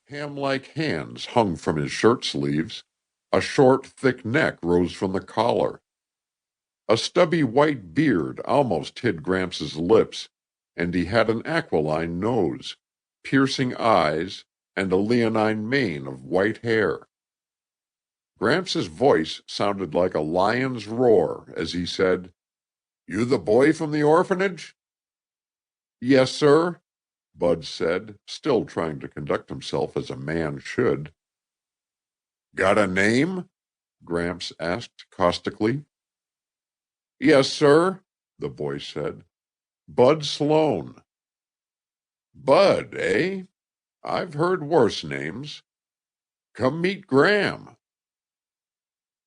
Ham-like hands hung from his shirt sleeves. A short, thick neck rose from the collar. A stubby white beard almost hid Gramps' lips, and he had an aquiline nose, piercing eyes, and a leonine mane of white hair. Gramps' voice sounded like a lion's roar as he said, "You the boy from the orphanage?" "Yes, sir," Bud said, still trying to conduct himself as a man should. "Got a name?" Gramps asked caustically. "Yes, sir," the boy said. "Bud Sloan." "Bud, eh? I've heard worse names. Come meet Gram."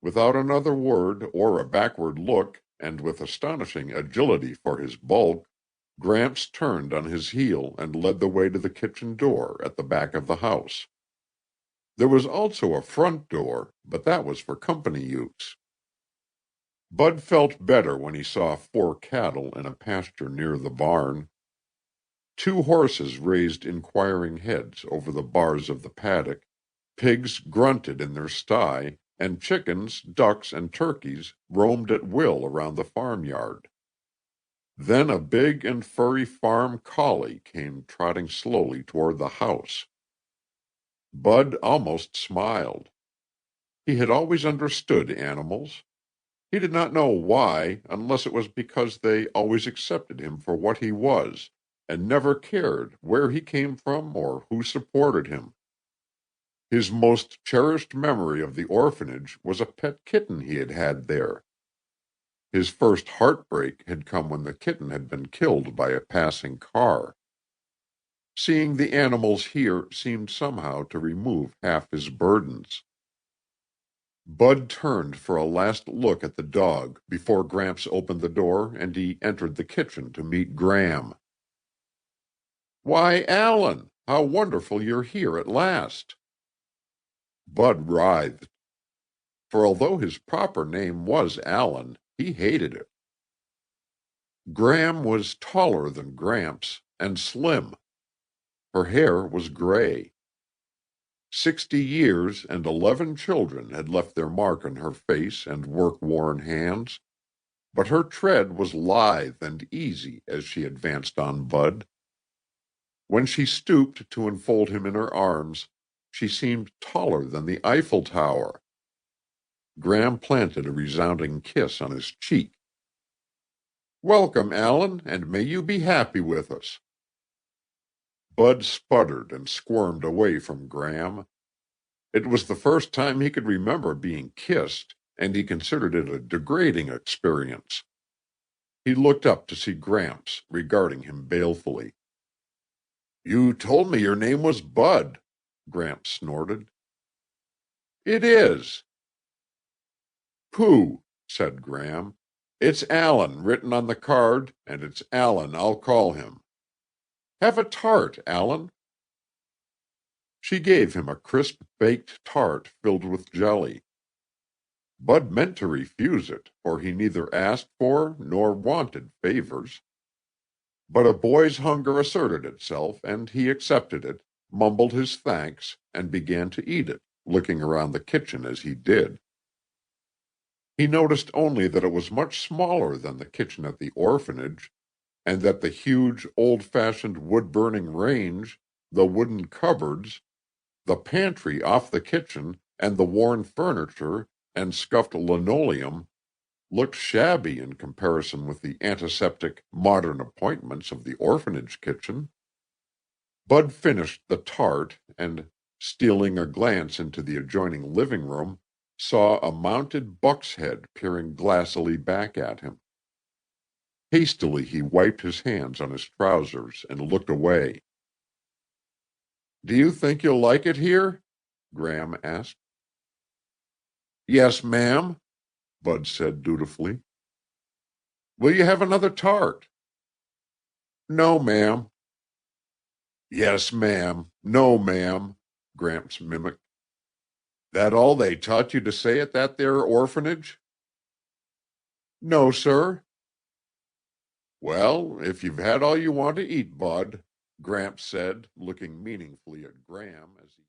Without another word or a backward look, and with astonishing agility for his bulk, Gramps turned on his heel and led the way to the kitchen door at the back of the house. There was also a front door, but that was for company use. Bud felt better when he saw 4 cattle in a pasture near the barn. 2 horses raised inquiring heads over the bars of the paddock, pigs grunted in their sty, and chickens, ducks, and turkeys roamed at will around the farmyard. Then a big and furry farm collie came trotting slowly toward the house. Bud almost smiled. He had always understood animals. He did not know why, unless it was because they always accepted him for what he was, and never cared where he came from or who supported him. His most cherished memory of the orphanage was a pet kitten he had had there. His first heartbreak had come when the kitten had been killed by a passing car. Seeing the animals here seemed somehow to remove half his burdens. Bud turned for a last look at the dog before Gramps opened the door and he entered the kitchen to meet Gram. "Why, Allen, how wonderful you're here at last." Bud writhed, for although his proper name was Allen, he hated it. Gram was taller than Gramps and slim. Her hair was gray. 60 years and 11 children had left their mark on her face and work-worn hands, but her tread was lithe and easy as she advanced on Bud. When she stooped to enfold him in her arms, she seemed taller than the Eiffel Tower. Gram planted a resounding kiss on his cheek. "Welcome, Allen, and may you be happy with us." Bud sputtered and squirmed away from Gram. It was the first time he could remember being kissed, and he considered it a degrading experience. He looked up to see Gramps regarding him balefully. "You told me your name was Bud," Gramps snorted. "It is." "Pooh," said Gram. "It's Allen written on the card, and it's Allen I'll call him. Have a tart, Allen." She gave him a crisp baked tart filled with jelly. Bud meant to refuse it, for he neither asked for nor wanted favors. But a boy's hunger asserted itself, and he accepted it, mumbled his thanks, and began to eat it, looking around the kitchen as he did. He noticed only that it was much smaller than the kitchen at the orphanage, and that the huge, old-fashioned wood-burning range, the wooden cupboards, the pantry off the kitchen, and the worn furniture and scuffed linoleum looked shabby in comparison with the antiseptic, modern appointments of the orphanage kitchen. Bud finished the tart and, stealing a glance into the adjoining living room, saw a mounted buck's head peering glassily back at him. Hastily he wiped his hands on his trousers and looked away. "Do you think you'll like it here?" Gram asked. "Yes, ma'am," Bud said dutifully. "Will you have another tart?" "No, ma'am." "Yes, ma'am. No, ma'am," Gramps mimicked. "That all they taught you to say at that there orphanage?" "No, sir." "Well, if you've had all you want to eat, Bud," Gramps said, looking meaningfully at Gram as he